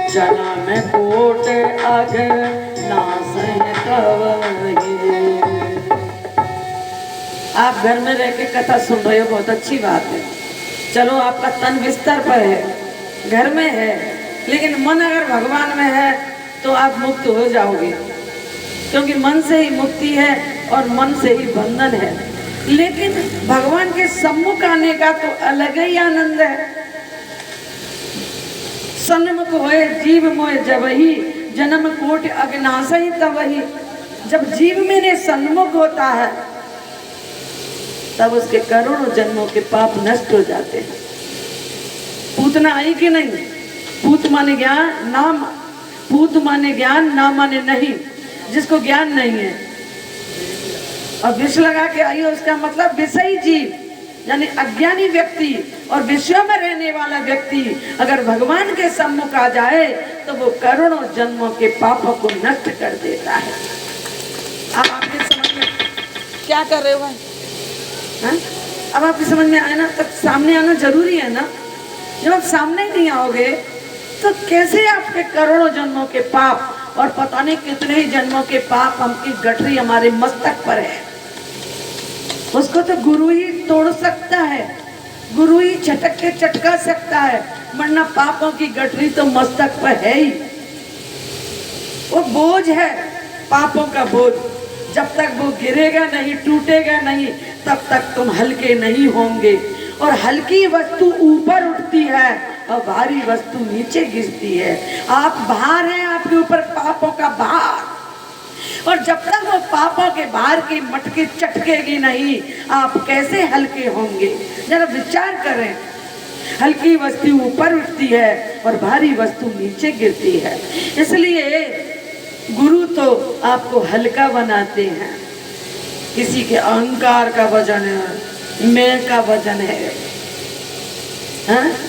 जन्म कोट अग नासय कवहि। आप घर में रह के कथा सुन रहे हो, बहुत अच्छी बात है। चलो आपका तन बिस्तर पर है, घर में है, लेकिन मन अगर भगवान में है तो आप मुक्त हो जाओगे, क्योंकि मन से ही मुक्ति है और मन से ही बंधन है। लेकिन भगवान के सम्मुख आने का तो अलग ही आनंद है। सन्मुख होए जीव मोय जबहि, जन्म कोट अग्नासहि तबहि। जब जीव मेरे सन्मुख होता है तब उसके करोड़ों जन्मों के पाप नष्ट हो जाते हैं। पूतना आई कि नहीं? पूत माने ज्ञान, नाम पूत माने ज्ञान, ना माने नहीं, जिसको ज्ञान नहीं है। और विष लगा के आई है, उसका मतलब विषयी जीव यानी अज्ञानी व्यक्ति और विषयों में रहने वाला व्यक्ति अगर भगवान के सम्मुख आ जाए तो वो करोड़ों जन्मों के पापों को नष्ट कर देता है। अब आपके समझ में क्या कर रहे हो भाई? अब आपकी समझ में आए ना, तब सामने आना जरूरी है ना। जब आप सामने ही नहीं आओगे तो कैसे आपके करोड़ों जन्मों के पाप और पता नहीं कितने ही जन्मों के पाप हमकी गठरी हमारे मस्तक पर है। उसको तो गुरु ही तोड़ सकता है, गुरु ही झटक के चटका सकता है, वरना पापों की गठरी तो मस्तक पर है ही। वो बोझ है, पापों का बोझ। जब तक वो गिरेगा नहीं, टूटेगा नहीं, तब तक तुम हल्के नहीं होंगे। और हल्की वस्तु ऊपर उठती है और भारी वस्तु नीचे गिरती है। आप भार हैं, आपके ऊपर पापों का भार। और जब तक वो पापों के भार की मटकी चटकेगी नहीं, आप कैसे हल्के होंगे? जरा विचार करें। हल्की वस्तु ऊपर उठती है और भारी वस्तु नीचे गिरती है। इसलिए गुरु तो आपको हल्का बनाते हैं। किसी के अहंकार का वजन है, मैं का वजन है,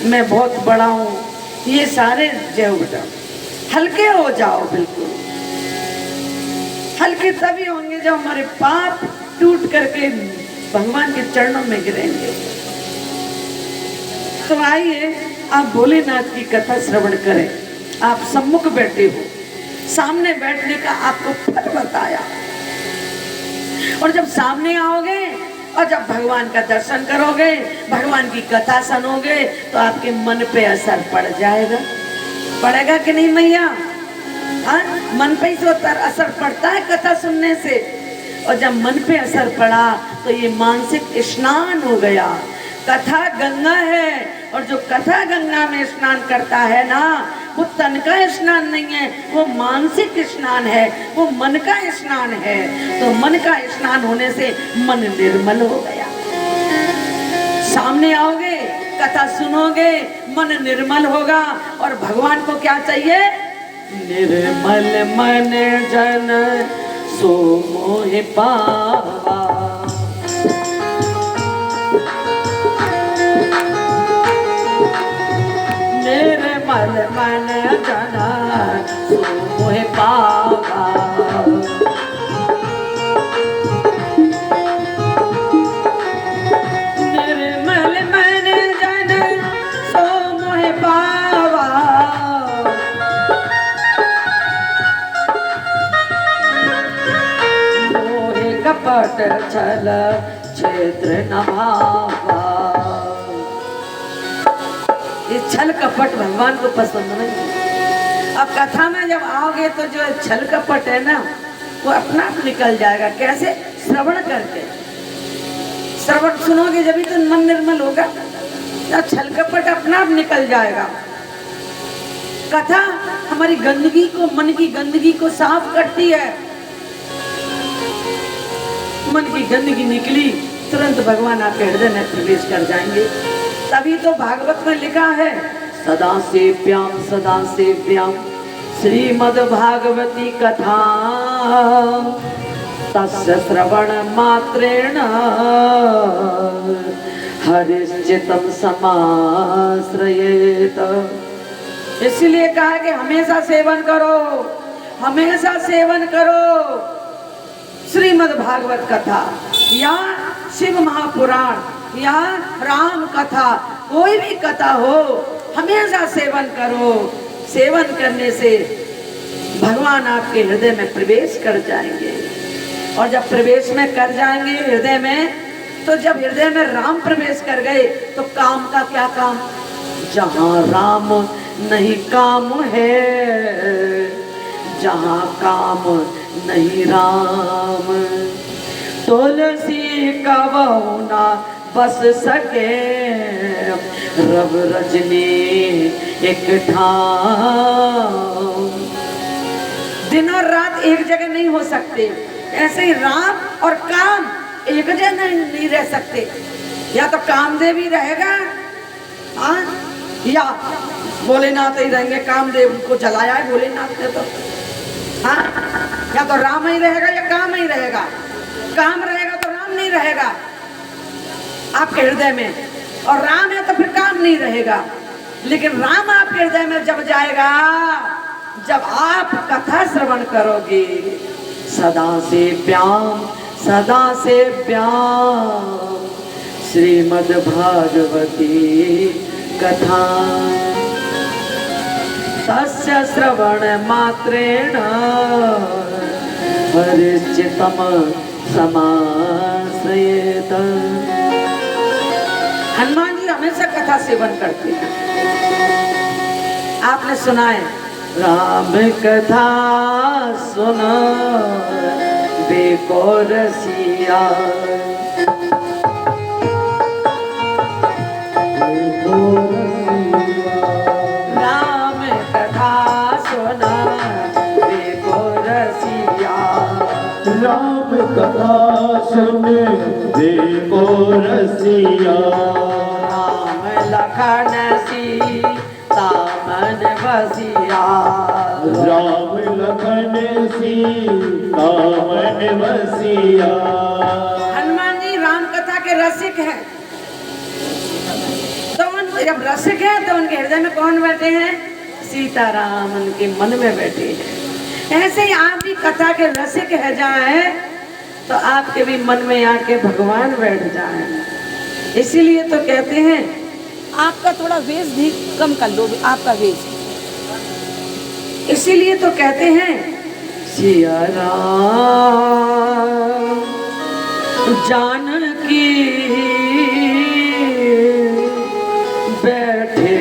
मैं बहुत बड़ा हूँ, ये सारे जय उठा। हल्के हो जाओ, बिल्कुल हल्के तभी होंगे जब हमारे पाप टूट करके भगवान के चरणों में गिरेंगे। तो आइए आप भोलेनाथ की कथा श्रवण करें। आप सम्मुख बैठे हो, सामने बैठने का आपको फल बताया। और जब सामने आओगे और जब भगवान का दर्शन करोगे, भगवान की कथा सुनोगे, तो आपके मन पे असर पड़ जाएगा। पड़ेगा कि नहीं मैया? हाँ, मन पे ही तो असर पड़ता है कथा सुनने से। और जब मन पे असर पड़ा तो ये मानसिक स्नान हो गया। कथा गंगा है, और जो कथा गंगा में स्नान करता है ना, वो तन का स्नान नहीं है, वो मानसिक स्नान है, वो मन का स्नान है। तो मन का स्नान होने से मन निर्मल हो गया। सामने आओगे, कथा सुनोगे, मन निर्मल होगा। और भगवान को क्या चाहिए? निर्मल मन जन सो मोहि पावा। निर्मल मन जन सो मोहि पावा। निर्मल मन जन सो मोहि पावा। मोहि कपट छल क्षेत्र न भावा। ये छल कपट भगवान को पसंद नहीं। अब कथा में जब आओगे तो जो छल कपट है ना, वो अपना आप निकल जाएगा। कैसे? श्रवण करके। श्रवण सुनोगे जब ही तो मन निर्मल होगा। तो छल कपट अपना आप निकल जाएगा। कथा हमारी गंदगी को, मन की गंदगी को साफ करती है। मन की गंदगी निकली, तुरंत भगवान आपके हृदय में प्रवेश कर जाएंगे। तभी तो भागवत में लिखा है, सदा सेव्याम श्रीमद् भागवती कथा तस्य श्रवण मात्रेण हरिश्चितम समाश्रयेत। इसलिए कहा कि हमेशा सेवन करो, हमेशा सेवन करो श्रीमद् भागवत कथा या शिव महापुराण या राम कथा, कोई भी कथा हो, हमेशा सेवन करो। सेवन करने से भगवान आपके हृदय में प्रवेश कर जाएंगे। और जब प्रवेश में कर जाएंगे हृदय में, तो जब हृदय में राम प्रवेश कर गए तो काम का क्या काम? जहाँ राम नहीं काम है, जहाँ काम नहीं राम, तुलसी कबहु ना बस सके, रब रजनी एक ठाम। दिन और रात एक जगह नहीं हो सकते, ऐसे ही राम और काम एक जगह नहीं रह सकते। या तो कामदेव ही रहेगा, हाँ, या भोलेनाथ ही रहेंगे। कामदेव को जलाया है भोलेनाथ ने तो, हाँ। या तो राम ही रहेगा या काम ही रहेगा। काम रहेगा तो राम नहीं रहेगा आपके हृदय में, और राम है तो फिर काम नहीं रहेगा। लेकिन राम आपके हृदय में जब जाएगा, जब आप कथा श्रवण करोगे, सदा से व्याम सदा से व्याम श्रीमद् भागवती कथा, तस्य श्रवण मात्रेण हरिश्चित्तम समाश्रयेत। हनुमान जी हमेशा कथा सेवन करते हैं। आपने सुना है, राम कथा सुना बेको रसिया, राम कथा सुना बेको रसिया, राम कथा सुन देखो रसिया, राम लखन सीता मन बसिया, राम लखन सीता मन बसिया। हनुमान जी राम कथा के रसिक हैं। तो जब रसिक है तो उनके हृदय में कौन बैठे हैं? सीताराम उनके मन में बैठे हैं। ऐसे ही आप भी कथा के रसिक है जाए तो आपके भी मन में आके भगवान बैठ जाए। इसीलिए तो कहते हैं, आपका थोड़ा वेश भी कम कर लो, आपका वेश। इसीलिए तो कहते हैं, सिया राम जानकी बैठे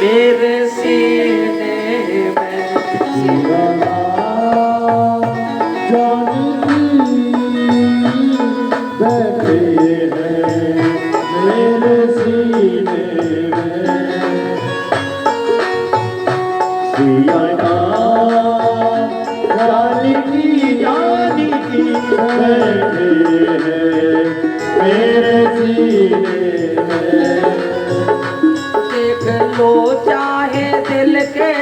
मेरे सीने में, सिया राम जानकी बैठे हैं मेरे सीने में, सिया राम जानकी जानकी बैठे हैं मेरे सीने में। देख लो चाहे दिल के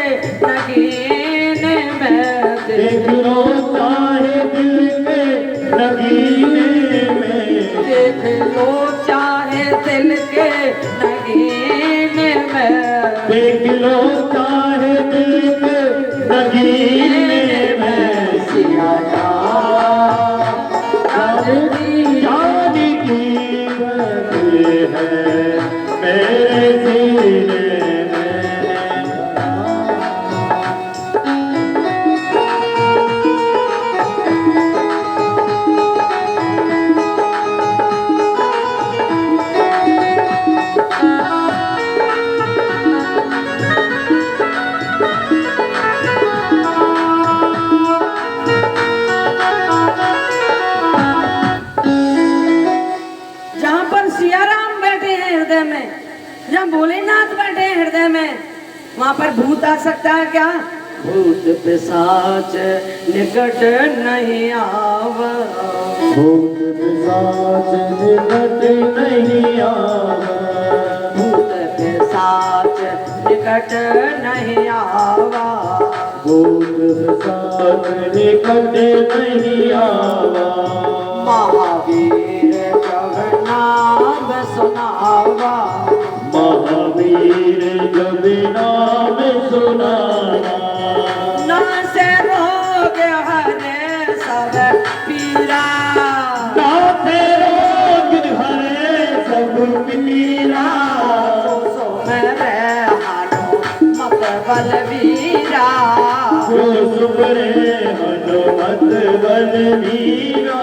नगीने में, देख लो चाहे दिल के नगीने में, देख लो चाहे दिल के नगीने में, देख लो चाहे दिल के नगीने में, सिया राम जानकी जानकी बैठे हैं मेरे सीने में। जहाँ पर सिया राम बैठे हैं हृदय में, जहाँ भोलेनाथ बैठे हैं हृदय में, वहाँ पर भूत आ सकता है क्या? भूत पिशाच निकट नहीं आवा, भूत पिशाच निकट नहीं आवा, भूत पिशाच निकट नहीं आवा, भूत पिशाच निकट नहीं आवा, महावीर जब नाम सुनावा, महावीर जब नाम सुनावा, नासे रोग हरे सब पीरा, नाथे रोग हरे सब पीरा, सो मेरे हानो बलवीरा जो सुपरे हनुमत बलवीरा